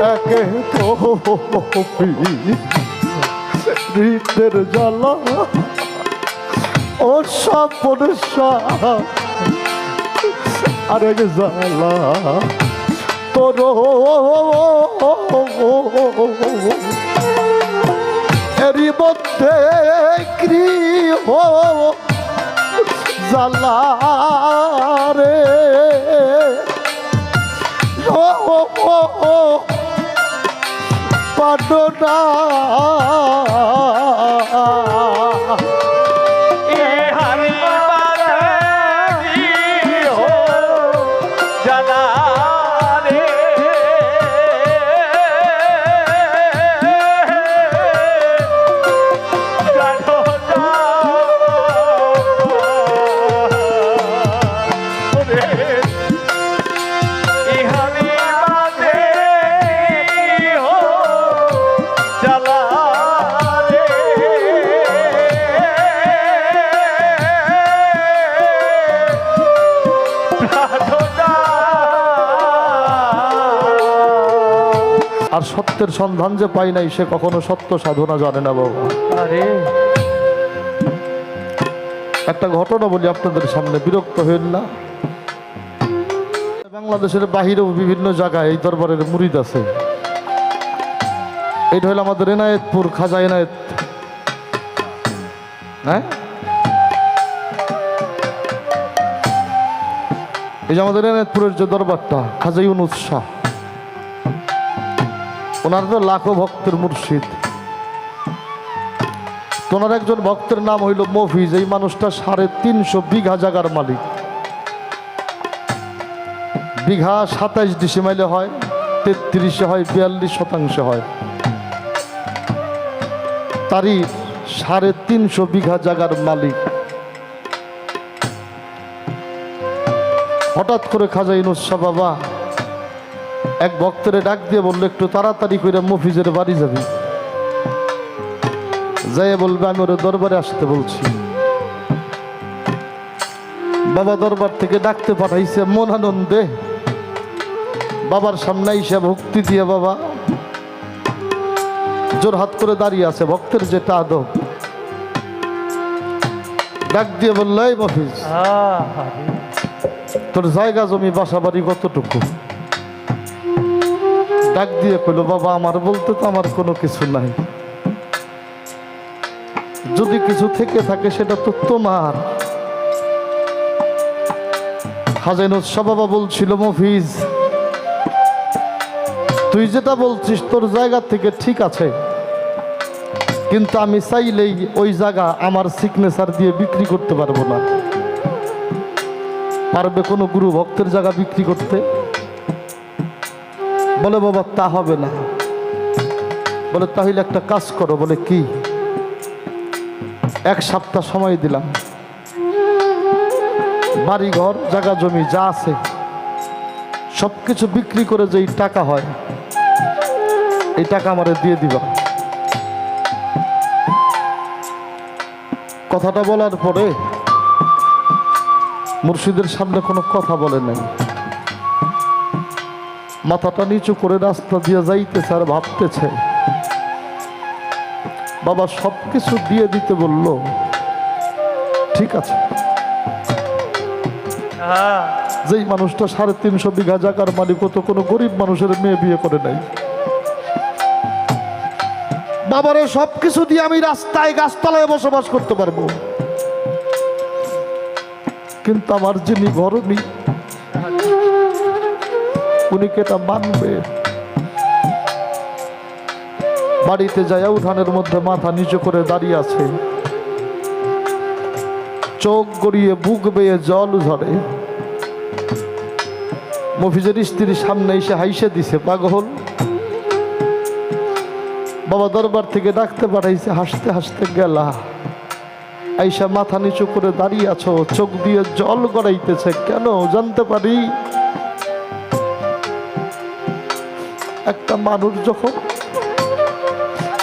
একে তো হৃদের জ্বালা ও সপনেশা আরেক জ্বালা তোর এরই মধ্যে গৃহ জ্বালা রে পাডনা আর সত্যের সন্ধান যে পাই নাই সে কখনো সত্য সাধনা জানে না বাবা। আরে একটা ঘটনা বলি আপনাদের সামনে, বিরক্ত হইন না। বাংলাদেশের বাহিরেও বিভিন্ন জায়গায় এই দরবারের মুরিদ আছে। এটা হলো আমাদের এনায়েতপুর খাজা এনায়েত, হ্যাঁ এই যে আমাদের এনায়েতপুরের যে দরবারটা খাজা ইউনুস শাহ, ওনার তো লাখো ভক্তের মুর্শিদ। ওনার একজন ভক্তের নাম হইল মফিজ। এই মানুষটা 350 বিঘা জায়গার মালিক। বিঘা 27 ডিসিমাইলে হয়, 33 হয়, 42% হয়। তারই 350 বিঘা জায়গার মালিক। হঠাৎ করে খাজা ইউনুস শাহ বাবা এক ভক্তের ডাক দিয়ে বললো, একটু তাড়াতাড়ি করে মফিজের বাড়ি যাবি, যাই বলবে আমি ওর দরবারে আসতে বলছি। বাবা দরবার থেকে ডাকতে পাঠাইছে মন আনন্দে। বাবার সামনে এসে ভক্তি দিয়ে বাবা জোর হাত করে দাঁড়িয়ে আছে। ভক্তের যেটা আদব, ডাক দিয়ে বললো, এই মফিজ, তোর জায়গা জমি বাসা বাড়ি কতটুকু? ডাক দিয়ে কইল, বাবা আমার বলতে তো আমার কোনো কিছু নাই, যদি কিছু থেকে থাকে সেটা তো তোমার। খাজা ইউনুস শাহ বাবা বলছিল, মফিজ তুই যেটা বলছিস তোর জায়গা থেকে ঠিক আছে, কিন্তু আমি চাইলেই ওই জায়গা আমার সিগনেচার দিয়ে বিক্রি করতে পারবো না। পারবে কোনো গুরু ভক্তের জায়গা বিক্রি করতে? বলে, বাবা তা হবে না। বলে, তাহলে একটা কাজ করো। বলে, কি? 1 সপ্তাহ সময় দিলাম, বাড়ি ঘর জায়গা জমি যা আছে সবকিছু বিক্রি করে যেই টাকা হয় এই টাকা আমারে দিয়ে দিবা। কথাটা বলার পরে মুর্শিদের সামনে কোনো কথা বলে নাই, মাথাটা নিচু করে রাস্তা দিয়ে যাইতেছে আর ভাবতেছে। বাবা সবকিছু দিয়ে দিতে বলল, ঠিক আছে। যেই মানুষটা 350 বিঘা জায়গার মালিক, তো কোনো গরিব মানুষের মেয়ে বিয়ে করে নাই। বাবারে সবকিছু দিয়ে আমি রাস্তায় গাছতলায় বসবাস করতে পারবো, কিন্তু আমার যিনি ঘরণী উনি কেটা মানবে? বাড়িতে যায় উঠানের মধ্যে মাথা নিচু করে দাঁড়িয়ে আছে, চোখ গড়িয়ে বুক বেয়ে জল ঝরে। মফিজের স্ত্রীর সামনে এসে হাইসে দিছে, পাগল। বাবা দরবার থেকে ডাকতে পাঠাইছে, হাসতে হাসতে গেলা। আইসা মাথা নিচু করে দাঁড়িয়ে আছো, চোখ দিয়ে জল গড়াইতেছে, কেন জানতে পারি? একটা মানুষ যখন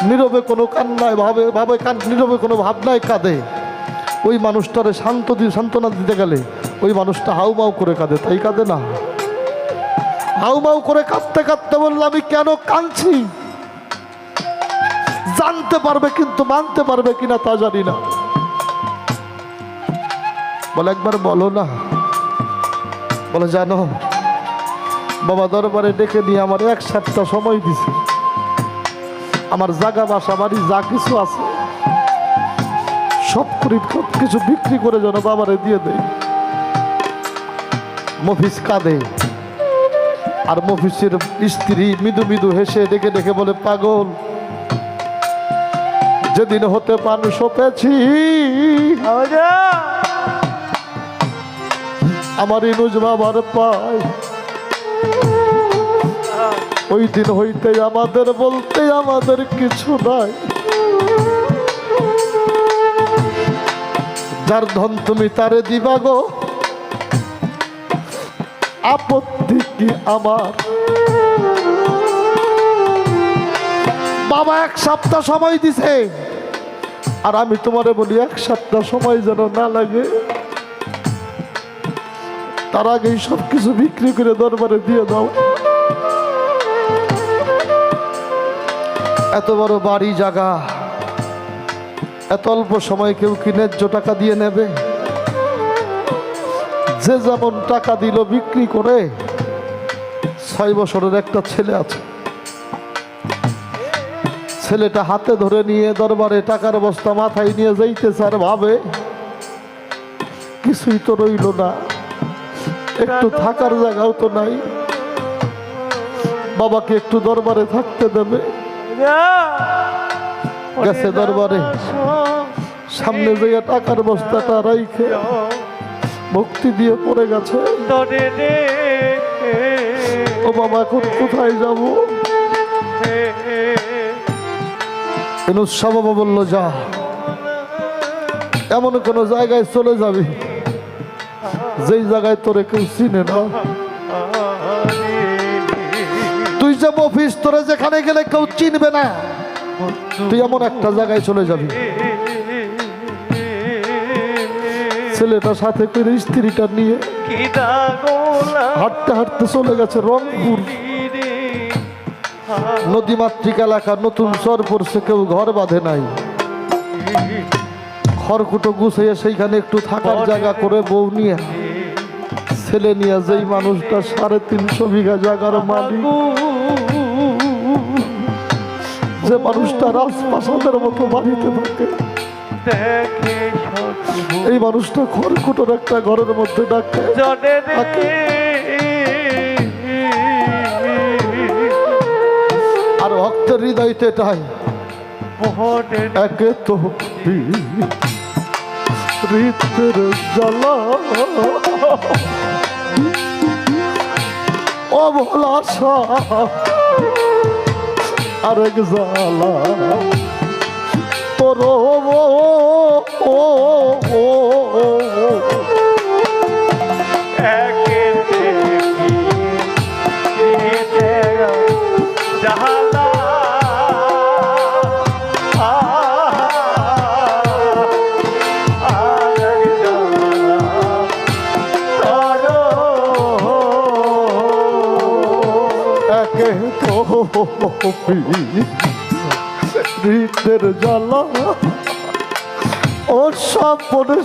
নীরবে কোনো কান্নায় ভাবে নীরবে কোনো ভাবনায় কাঁদে, ওই মানুষটারে সান্ত্বনা দিতে গেলে ওই মানুষটা হাউমাউ করে কাঁদে, তাই কাঁদে না? হাউমাউ করে কাঁদতে কাঁদতে বলল, আমি কেন কাঁদছি জানতে পারবে, কিন্তু মানতে পারবে কিনা তা জানি না। বলে একবার বলো না। বলে জানো, বাবা দরবারে ডেকে নিয়ে আমার 1 সপ্তাহ সময় দিছে, আমার জায়গা বাসা বাড়ি যা কিছু আছে সব কিছু বিক্রি করে যেন বাবারে দিয়ে দেয়। মফিজ কাঁদে, আর মফিজের স্ত্রী মৃদু মৃদু হেসে ডেকে ডেকে বলে, পাগল, যেদিন হতে পান সপেছি আমার ইনুজ বাবার পায়, ওই দিন হইতে আমাদের বলতে আমাদের কিছু নাই। যার ধন তুমি তারে দিবা গো, আপত্তি কি আমার। বাবা 1 সপ্তাহ সময় দিছে, আর আমি তোমারে বলি 1 সপ্তাহ সময় যেন না লাগে, তার আগেই সব কিছু বিক্রি করে দরবারে দিয়ে দাও। এত বড় বাড়ি জায়গা, এত অল্প সময় কেউ কি ন্যায্য টাকা দিয়ে নেবে? যে যেমন টাকা দিল বিক্রি করে। 6 বছরের একটা ছেলে আছে, ছেলেটা হাতে ধরে নিয়ে দরবারে টাকার বস্তা মাথায় নিয়ে যাইতেছে, আর ভাবে কিছুই তো রইল না, একটু থাকার জায়গাও তো নাই, বাবাকে একটু দরবারে থাকতে দেবে। গেছে দরবারে, সামনে যাইয়া টাকার বস্তাটা রাইখে ভক্তি দিয়ে পড়ে গেছে। ও বাবা, এখন কোথায় যাব? বাবা বলল, যা, এমন কোন জায়গায় চলে যাবি যেই জায়গায় তোরে কেউ চিনে না। তুই যে মফিজ, তোরে যেখানে গেলে কেউ চিনবে না, তুই এমন একটা জায়গায় চলে যাবি। ছেলেটা সাথে করে স্ত্রীটা নিয়ে হাঁটতে হাঁটতে চলে গেছে রংপুর। নদীমাতৃক এলাকা, নতুন চর পড়ছে, কেউ ঘর বাঁধে নাই। খড়কুটো গুছিয়ে সেইখানে একটু থাকার জায়গা করে বউ নিয়ে, ছেলে নিয়ে, যেই মানুষটা 350 বিঘা জায়গার মালিক, যে মানুষটা রাজপ্রাসাদের মতো বাড়িতে থাকে, এই মানুষটা খড়কুটোর একটা ঘরের মধ্যে ডাকে। আর ভক্তের হৃদয়তে এটাই, একে তো হৃদের জ্বালা, অবলাসা আরেক জ্বালা, তোর হৃদের জ্বালা, ও সপনের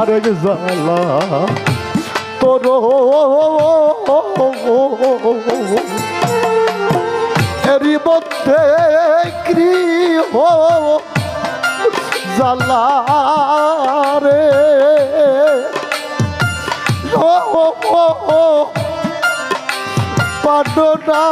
আরেক জ্বালা, তোর এরই মধ্যে গৃহ জ্বালা রে, পাডনা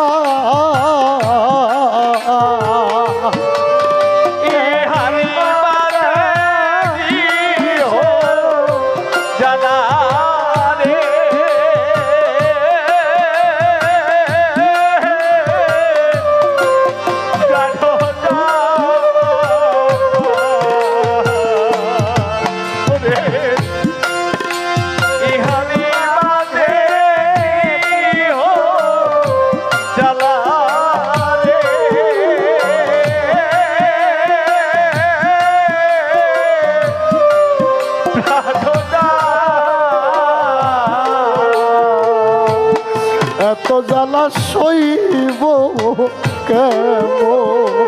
জ্বালা রে জ্বালা সইব কেমন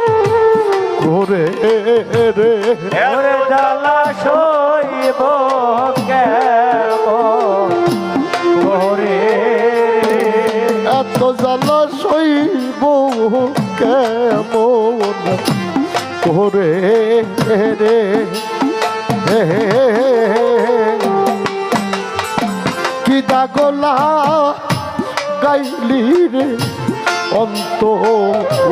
করে রে, ওরে জ্বালা সইব কেমন করে, এত জ্বালা সইব কেমন করে রে, কি দাগলা গাইলি রে অন্তরে,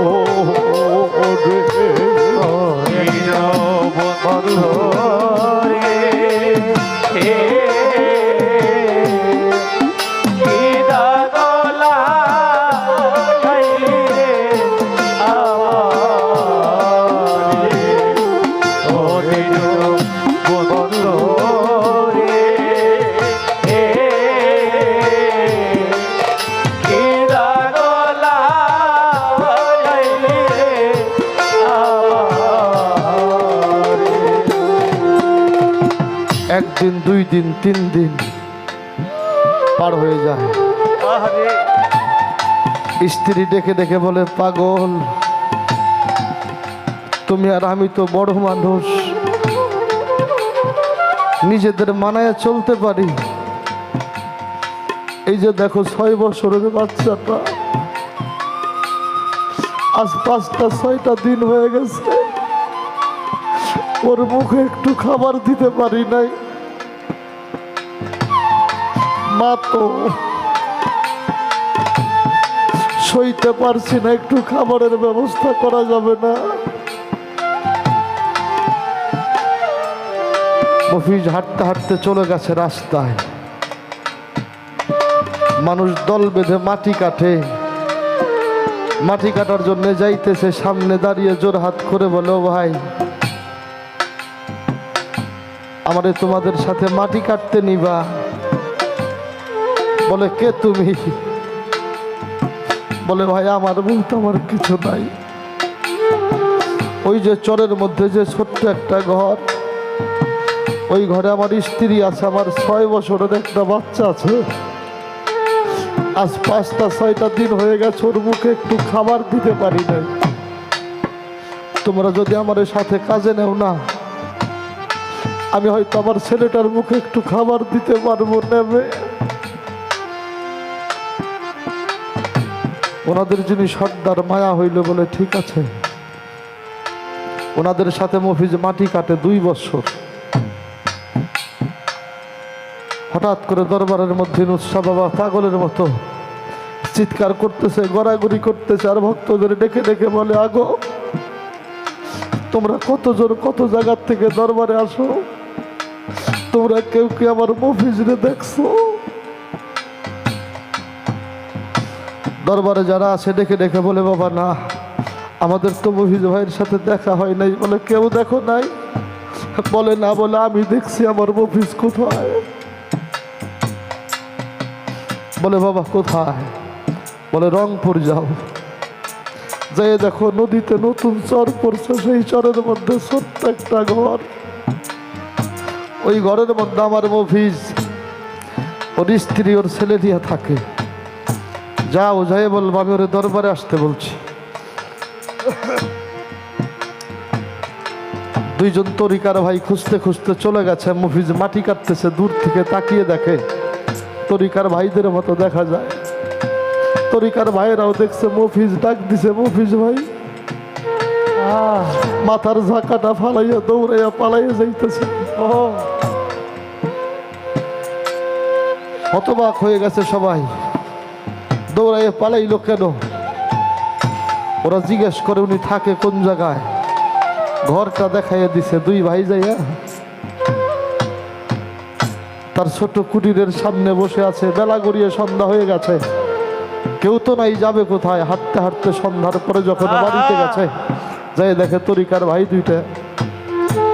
একদিন দুই দিন তিন দিন পার হয়ে যায়, স্ত্রী ডেকে ডেকে বলে পাগল তুমি আর আমি তো বড় মানুষ, নিজেদের মানায় চলতে পারি, এই যে দেখো 6 বছরের বাচ্চাটা আজ 5টা 6টা দিন হয়ে গেছে, ওর মুখে একটু খাবার দিতে পারি নাই, মা তো সইতে পারছি না, একটু খাবারের ব্যবস্থা করা যাবে না? মফিজ হাঁটতে হাঁটতে চলে গেছে রাস্তায়, মানুষ দল বেঁধে মাটি কাটে, মাটি কাটার জন্য যাইতেছে, সামনে দাঁড়িয়ে জোর হাত করে বলে ও ভাই আমারে তোমাদের সাথে মাটি কাটতে নিবা? বলে কে তুমি? বলে ভাই আমার বলতে আমার কিছু নাই, ওই যে চরের মধ্যে যে ছোট্ট একটা ঘর, ওই ঘরে আমার স্ত্রী আছে, আমার 6 বছরের একটা বাচ্চা আছে, আজ 5টা 6টা দিন হয়ে গেছে, ওর মুখে একটু খাবার দিতে পারি নাই, তোমরা যদি আমার সাথে কাজে নেও না, আমি হয়তো আমার ছেলেটার মুখে একটু খাবার দিতে পারবো। নেবে ওনাদের যিনি সর্দার মায়া হইল, বলে ঠিক আছে। ওনাদের সাথে মফিজ মাটি কাটে 2 বছর। হঠাৎ করে দরবারের মধ্যে নুসরা বাবা পাগলের মতো চিৎকার করতেছে, গড়াগড়ি করতেছে, আর ভক্তদের ডেকে ডেকে বলে আগো তোমরা কতজন কত জায়গার থেকে দরবারে আসো, তোমরা কেউ কি আমার মফিজরে দেখছো? দরবারে যারা আছে ডেকে ডেকে বলে বাবা না, আমাদের তো মফিজ ভাইয়ের সাথে দেখা হয় নাই। বলে কেউ দেখো নাই? বলে না। বলে আমি দেখছি আমার মফিজ কোথায়? বলে বাবা কোথায়? বলে রংপুর যাও, যাই দেখো নদীতে নতুন চর পড়ছে, সেই চরের মধ্যে ছোট্ট একটা ঘর, ওই ঘরের মধ্যে আমার মফিজ ওর স্ত্রী ওর ছেলে দিয়া থাকে। যাও, যাই বলবো আমি ওর দরবারে আসতে বলছি। 2 জন তরিকার ভাই খুঁজতে খুঁজতে চলে গেছে। মফিজ মাটি কাটতেছে, দূর থেকে তাকিয়ে দেখে তরিকার ভাইদের মতো দেখা যায়। তরিকার ভাইরাও দেখছে, মফিজ ডাক দিছে, মফিজ ভাই। মাথার ঝাঁকাটা ফালাইয়া দৌড়াইয়া পালাইয়া যাইতেছে। হতবাক হয়ে গেছে সবাই, দৌড়াইয়া পালাইলো কেন? ওরা জিজ্ঞেস করে উনি থাকে কোন জায়গায়, ঘরটা দেখাইয়া দিছে। 2 ভাই যাইয়া তার ছোট কুটিরের সামনে বসে আছে। বেলা গড়িয়ে সন্ধ্যা হয়ে গেছে, কেউ তো নাই, যাবে কোথায়? হাঁটতে হাঁটতে সন্ধ্যার পরে যখন বাড়িতে গেছে, যাই দেখে তরিকার ভাই 2টা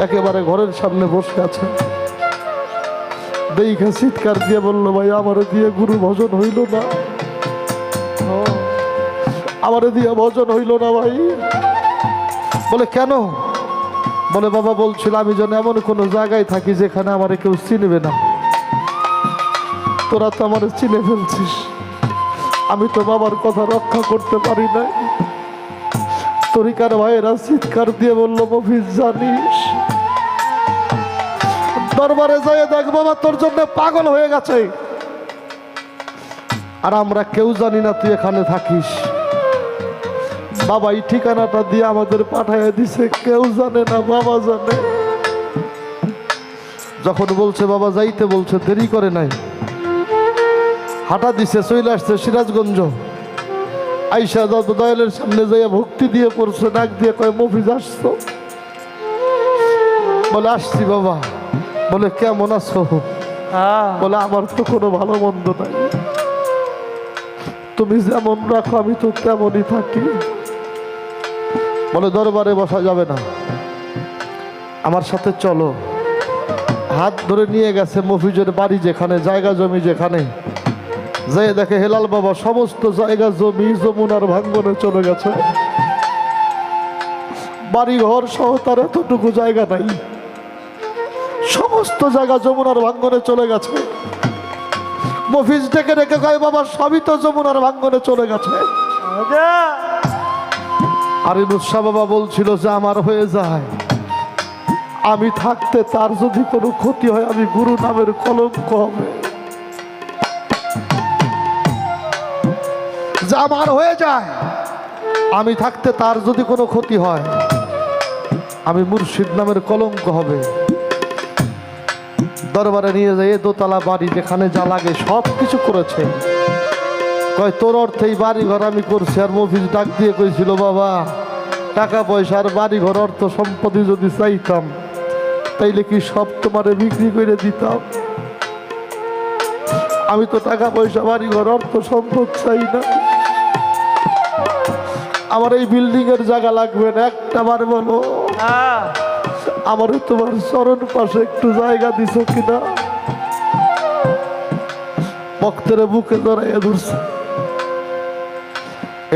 একেবারে ঘরের সামনে বসে আছে। দেখে চিৎকার দিয়ে বললো, ভাই আমারে দিয়ে গুরু ভজন হইল না, আমারে দিয়ে ভজন হইল না ভাই। বলে কেন? বলে বাবা বলছিল আমি যেন এমন কোনো জায়গায় থাকি যেখানে আমারে কেউ চিনবে না, তোরা তো আমারে চিনে ফেলছিস, আমি তো বাবার কথা রক্ষা করতে পারি নাই। তরিকার ভাইয়েরা চিৎকার দিয়ে বলল, মফিজ জানিস, দরবারে যাই দেখ বাবা তোর জন্য পাগল হয়ে গেছে, আর আমরা কেউ জানি না তুই এখানে থাকিস। বাবা এই ঠিকানাটা দিয়ে আমাদের পাঠাইয়া দিছে, কেউ জানে না, বাবা জানে। যখন বলছে বাবা যাইতে বলছে, দেরি করে নাই, হাঁটা দিছে, চলে আসছে সিরাজগঞ্জ। আইসা দয়ালের সামনে যাইয়া ভক্তি দিয়ে পড়ছে, ডাক দিয়ে কয়, মফিজ আসছো? বলে আসছি বাবা। বলে কেমন আছো? বলে আমার তো কোনো ভালো মন্দ নাই, তুমি যেমন রাখো আমি তো তেমনই থাকি। বলে দরবারে বসা যাবে না, আমার সাথে চলো। হাত ধরে নিয়ে গেছে মফিজের বাড়ি যেখানে, জায়গা জমি যেখানে। যে দেখে হেলাল বাবা সমস্ত জায়গা জমি যমুনার ভাঙ্গনে চলে গেছে, বাড়ি ঘর সহ তার এতটুকু জায়গা নাই, সমস্ত জায়গা যমুনার ভাঙ্গনে চলে গেছে। মফিজ ডেকে রেখে কয়, বাবা সবই তো যমুনার ভাঙ্গনে চলে গেছে। আর নুসা বাবা বলছিল যে আমার হয়ে যায়, আমি থাকতে তার যদি কোনো ক্ষতি হয় আমি গুরু নামের কলঙ্ক হবে। যে আমার হয়ে যায়, আমি থাকতে তার যদি কোনো ক্ষতি হয় আমি মুর্শিদ নামের কলঙ্ক হবে। দরবারে নিয়ে যাই, দোতলা বাড়ি যেখানে যা লাগে সব কিছু করেছে। কয় তোর অর্থে বাড়ি ঘর আমি করছি। আর মফিজ ডাক দিয়ে কইছিল, বাবা টাকা পয়সা আর বাড়ি ঘর অর্থ সম্পত্তি যদি চাইতাম তাইলে কি সব তোমারে বিক্রি করে দিতাম? আমি তো টাকা পয়সা বাড়ি ঘর অর্থ সম্পদ চাই না, আমার এই বিল্ডিং এর জায়গা লাগবে না, একটা বার বলো আমার তোমার চরণ পাশে একটু জায়গা দিছো কিনা? ভক্তের বুকে ধরাইয়া ধরছে।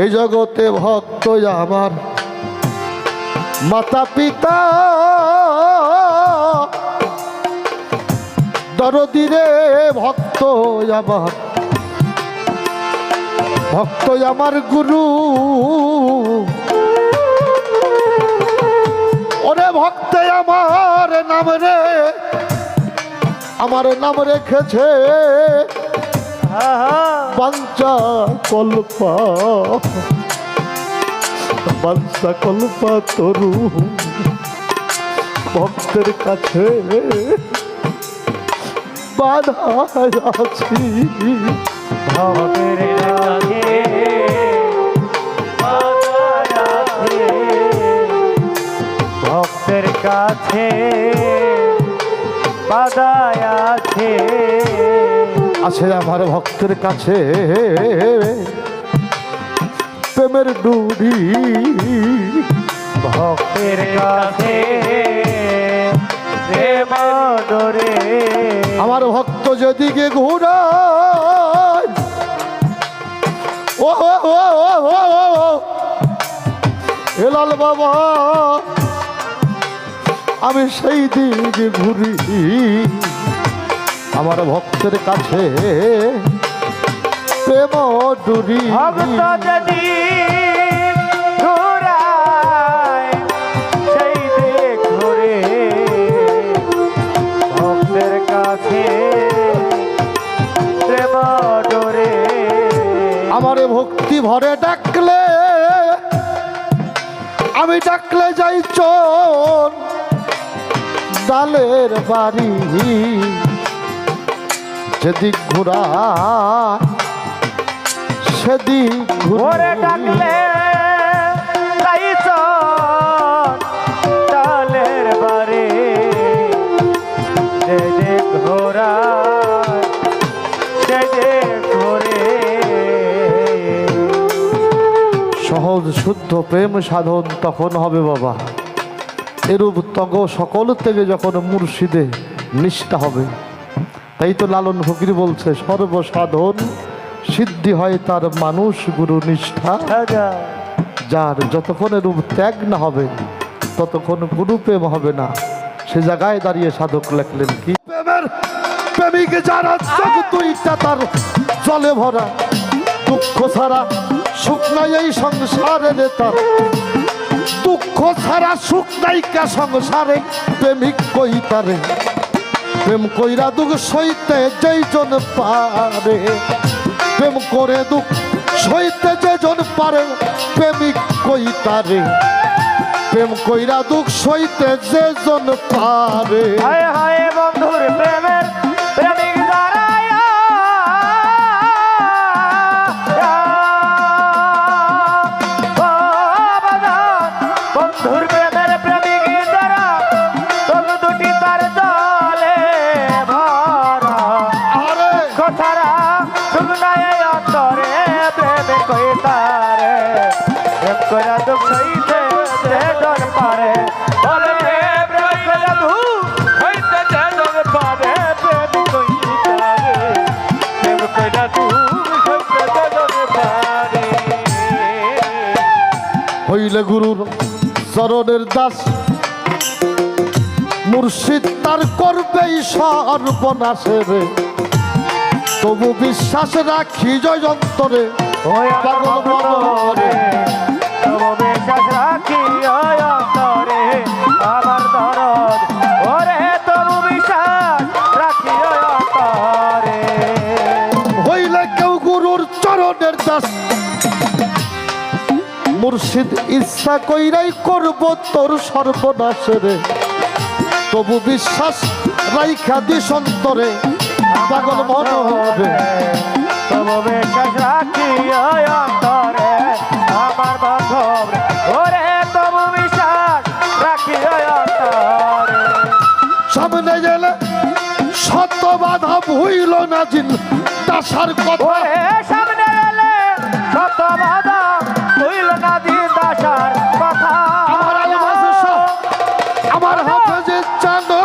এই জগতে ভক্ত আমার মাতা পিতা, দরদিরে ভক্ত আমার, ভক্ত আমার গুরু। ওরে ভক্তে আমার নাম রে, আমার নাম রেখেছে বাঞ্ছা কল্পা, বাঞ্ছা কল্পা তরু। ভক্তের কাছে বাধা আছি, ভক্তের কাছে বাধা আছে, ভক্তের কাছে বাধা আছে। আছে আমার ভক্তের কাছে প্রেমের ডুরি, ভক্তের কাছে প্রেম ডোরে। আমার ভক্ত যেদিকে ঘুরায়, ও হেলাল বাবা আমি সেই দিকে ঘুরি। আমার ভক্তের কাছে প্রেম ডুরি, ভক্ত যদি ঘুরায় সেই দিক ঘুরে, ভক্তের কাছে প্রেম ডোরে। আমার ভক্তি ভরে ডাকলে, আমি ডাকলে যাই চোর ডালের বাড়ি। যেদিক ঘোরা সেদিক ঘুরে ডাকলে তাই ডালের বাড়ি। যে ঘোরা সে ঘুরে। সহজ শুদ্ধ প্রেম সাধন তখন হবে বাবা, এরূপ তগ সকল থেকে যখন মুর্শিদে নিষ্ঠা হবে। তাই তো লালন ফকির বলছে, সর্বসাধন সিদ্ধি হয় তার মানুষ গুরু নিষ্ঠা। যার যতক্ষণ এরূপ ত্যাগ না হবে ততক্ষণ গুরু প্রেম হবে না। সে জায়গায় দাঁড়িয়ে সাধক লেখলেন কি, প্রেমের প্রেমিক যারা জগ দুইটা তার জলে ভরা, দুঃখ ছাড়া সুখ নাই এই সংসারে রে তার, দুঃখ ছাড়া সুখ নাই কা সংসারে, প্রেমিক কই তারে, প্রেম কইরা দুঃখ সইতে যেইজন পারে, প্রেম করে দুঃখ সইতে যেজন পারে, প্রেমিক কই তারে, প্রেম কইরা দুঃখ সইতে যেজন পারে। হায় হায় বন্ধুর প্রেমের প্রেমিক দাঁড়ায়া, বন্ধুর প্রেমের প্রেমিক দ্বারা চোখ দুটি তার জলে ভরা, আরে কথারা শুকনায় অন্তরে প্রেমে কই তারে, প্রেম কইরা দুঃখ সইতে যেজন পারে, বলে প্রেম কইরা দুঃখ সইতে যেজন পারে, প্রেম কই তারে, প্রেম কইরা দুঃখ সইতে যেজন পারে। হইলে গুরুর চরণের দাস, মুর্শিদ তার করবেই সর্বনাশে রে, তবু বিশ্বাস রাখি জয় অন্তরে, ওই পাগল মনরে। তবু বিশ্বাস রাখি ওই অন্তরে আমার দরদ, ওরে তবু বিশ্বাস রাখি ওই অন্তরে। হইলে কেউ গুরুর চরণের দাস, মুর্শিদ ইচ্ছা কইরাই করব তোর সর্বনাশে রে, তবু বিশ্বাস রাইখা দিস অন্তরে, পাগল মনরে। তবু বিশ্বাস রাখি ওই অন্তরে আমার বান্ধব, ওরে তবু বিশ্বাস রাখি ওই অন্তরে। সামনে গেলে শত বাধা ভুইল না জিন দাসার কথা, ওরে সামনে এলে শত বাধা হইল না দিন দাসার কথা। আমার আলমাসে আমার হাফেজে জানো,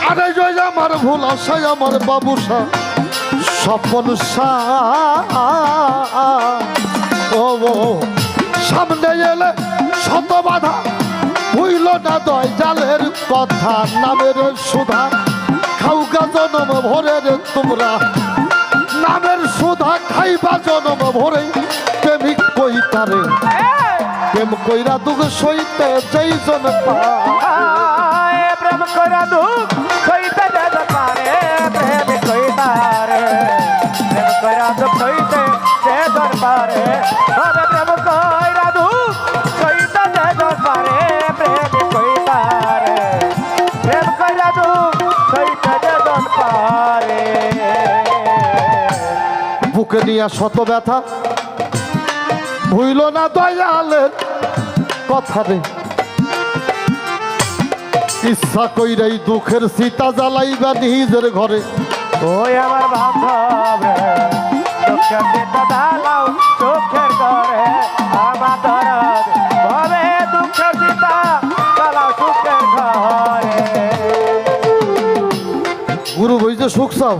আরে জয় আমার ভুল আশায় আমার বাবুসা স্বপন ও সামনে এলে শত বাধা ভুইল না দয় জালের কথা, নামের সুধা খাউকা জনম ভরে রে তোমরা, নামের সুধা খাইবা জনম ভরে, প্রেমিক কই তারে, প্রেম কইরা দুঃখ সইতে যেইজন পায়, প্রেম করা দুঃখ সইতে যেজন পারে, প্রেম কই তারে, প্রেম করা দুঃখ সইতে যেজন পারে, তবে প্রেম কইরা দুঃখ সইতে যেজন পারে, প্রেম কই তারে, প্রেম কইরা দুঃখ সইতে যেজন পারে। বুকে নিয়ে শত ব্যথা ভুইল না দয়ালের কথা রে, ইচ্ছা কইরাই দুঃখের সীতা জ্বালাইবা নিজের ঘরে, ওই আমার বান্ধব রে, দুঃখের চিন্তা ঢালাও চোখের ঘরে, আমার দরদ ভবে দুঃখের চিন্তা ঢালাও চোখের ঘরে। গুরু বইছে সুখ চাও,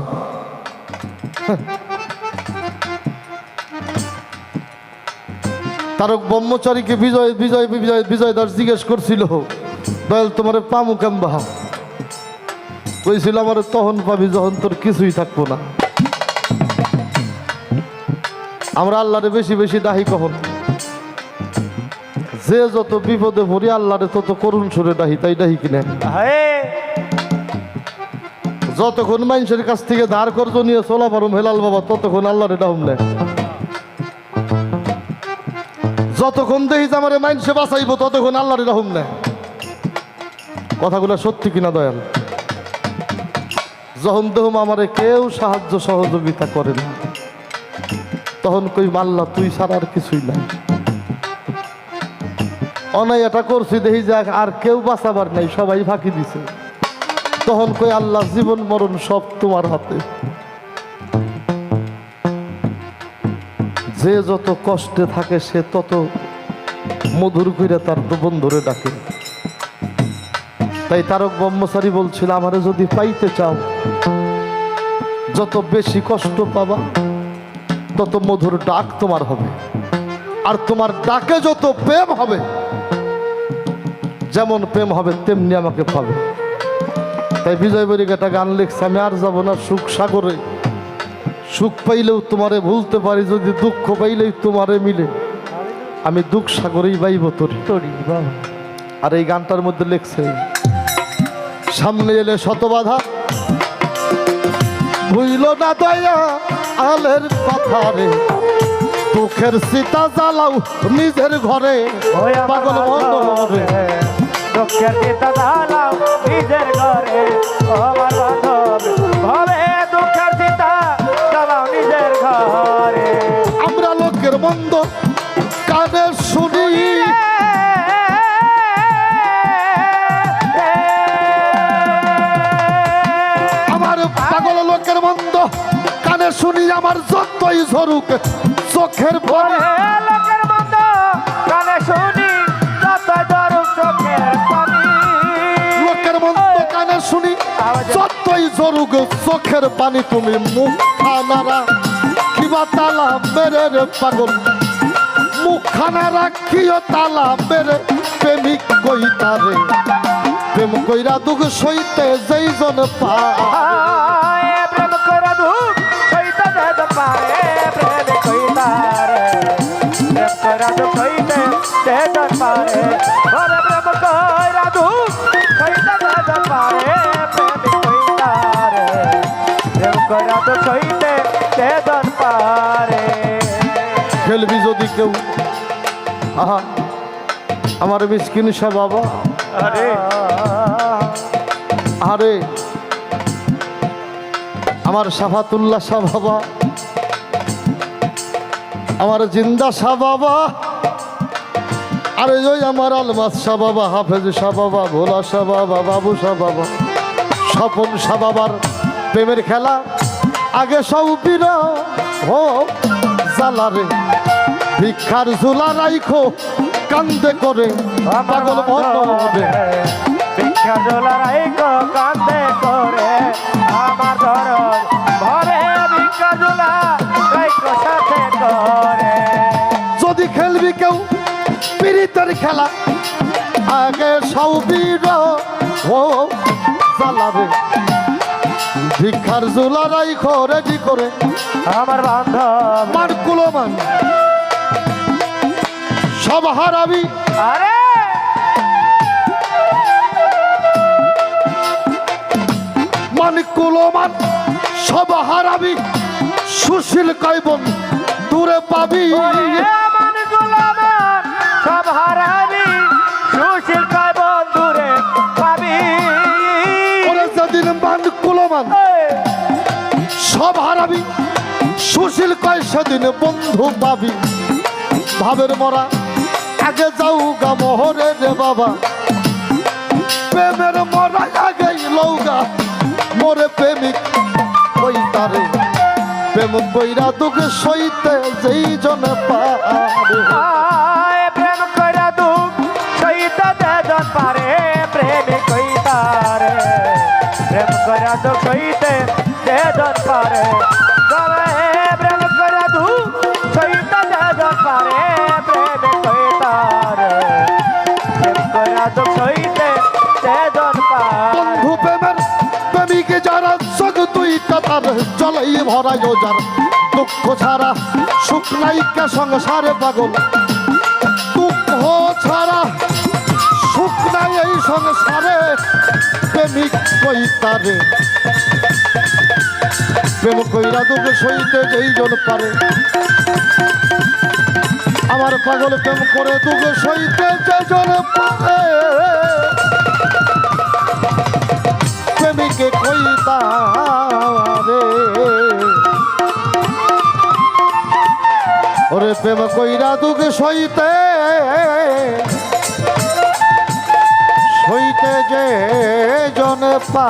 তারক ব্রহ্মচারীকে বিজয় বিজয় বিজয় বিজয় দাস জিজ্ঞেস করছিল, দয়াল তোমার পামু কেম্বা, কইছিল আমার তখন পাবি যখন তোর কিছুই থাকবো না। আমরা আল্লাহরে বেশি বেশি ডাহি কখন, যে যত বিপদে পড়ি আল্লাহরে তত করুণ সুরে ডাহি, তাই ডাহি কিনে হে যতক্ষণ মানুষের কাছ থেকে ধার কর্জ নিয়ে চলা পারুম হেলাল বাবা, ততক্ষণ আল্লাহরে ডাহুম নেয়। যতক্ষণ দেখি যে আমার মানুষে বাঁচাইব ততক্ষণ আল্লাহরে ডাহুম নেয়। কথাগুলো সত্যি কিনা দয়াল? যখন দেখুম আমারে কেউ সাহায্য সহযোগিতা করে না, তখন কই আল্লাহ তুই ছাড়া আর কিছুই নাই। অনাই এটা করছি দেখি যাক আর কেউ বাঁচাবার নাই, সবাই ফাঁকি দিছে, তখন কই আল্লাহ জীবন মরণ সব তোমার হাতে। যে যত কষ্টে থাকে সে তত মধুর করে তার বন্ধুরে ডাকে। তাই তারক ব্রহ্মচারী বলছিল, আমারে যদি পাইতে চাও যত বেশি কষ্ট পাবা তত মধুর ডাক তোমার হবে, আর তোমার ডাকে যত প্রেম হবে, যেমন প্রেম হবে তেমনি আমাকে পাবে। তাই বিজয় বরিক একটা গান লিখছে, আমি আর যাবো না সুখ সাগরে, সুখ পাইলেও তোমারে ভুলতে পারি, যদি দুঃখ পাইলেই তোমারে মিলে, আমি দুঃখ সাগরেই বাইব তোর। তোরি বাবা আর এই গানটার মধ্যে লেখছে, সামনে এলে শত বাধা, ভুইল না দয়া আলের কথা রে, দুঃখের সীতা জ্বালাও নিজের ঘরে, ওই আমার পাগল বন্ধ রে। দুঃখের চিতা জ্বালাও নিজের ঘরে, ও আমার বান্ধব ভবে দুঃখের চিতা জ্বালাও নিজের ঘরে। আমরা লোকের মন্দ কানে শুনি, আমার পাগল লোকের মন্দ কানে শুনি, আমার যতই ঝরুক চোখের পানি, লোকের মন্দ কানে শুনি যত ধরুক চোখের পানি। লোকের মন্দ কানে শুনি যতই ঝরুক চোখের পানি, তুমি মুখ খানারা কিবা তালা মেরে রে পাগল, মুখ খানা রাখিও তালা মেরে, প্রেমিক কইতারে প্রেম কইরা দুঃখ সইতে যেই জন পায়, প্রেম করে দুঃখ সইতে যেতে পারে, প্রেম কইতারে প্রেম করে দুঃখ সইতে যেতে পারে, ওরে প্রেম কইরা দুঃখ সইতে যেতে পারে, প্রেম কইতারে প্রেম করে দুঃখ সইতে যেতে পারে। খেলবি যদি কেউ, আহা আমার মিসকিন সা বাবা, আরে আরে আমার সাফাতুল্লাহ শাহ বাবা, আমার জিন্দা শাহ বাবা, আরে ওই আমার আলমাস শাহ বাবা, হাফেজ শাহ বাবা, ভোলা শাহ বাবা, বাবু শাহ বাবা, স্বপন শাহ বাবার প্রেমের খেলা আগে সৌপির হো জালারে, ভিক্ষার ঝুলা রাইখো কান্দে করে, পাগল মন হবে। ভিক্ষা জোলারাই কান্দে করে আমার ধরন ভরে, ভিক্ষা জোলা রাইকো সাথে করে। যদি খেলবি কেউ পীড়িতের খেলা আগে সৌবির ও জ্বালাবে, ভিক্ষার ঝুলা রাইখো রেডি করে, আমার বান্ধব মান কুলমান সব হারাবি, আরে মান কুলমান সব হারাবি, সুশীল কয়বন দূরে পাবি, আমার গুলামান সব হারাবি, সুশীল কয় বন্ধুরে পাবি। ওরে যেদিন মান কুলমান সব হারাবি, সুশীল কয় সেদিন বন্ধু পাবি, ভাবের মরা আগে যাও গা মোহরে রে বাবা, প্রেমের মরা আগে লৌগা মোরে প্রেমিক কইতারে, প্রেম কইরা দুঃখ সইতে যেই জন পারে, প্রেম কইরা দুঃখ সইতে যেজন পারে, প্রেমে কইতারে প্রেম কইরা দুঃখ সইতে যেজন পারে, প্রেম কইরা দুঃখ সইতে যেজন পারে, প্রেমে কইতারে প্রেম কইরা দুঃখ সইতে যেজন পারে। বন্ধু প্রেমের প্রেমিকে যারা চোখ তুই তার জলাই ভরাই যার, দুঃখ ছাড়া সুখ নাইকা সংসারে পাগল, দুঃখ ছাড়া সুখ নাই এই সংসারে, প্রেমিক কইতারে প্রেম কইরা দুঃখ সইতে যেই জন পারে, আমার পাগল প্রেম করে দুঃখ সইতে যে জন পারে, প্রেমিকে কইতারে, ওরে প্রেম কইরা দুঃখ সইতে সইতে যে জন পা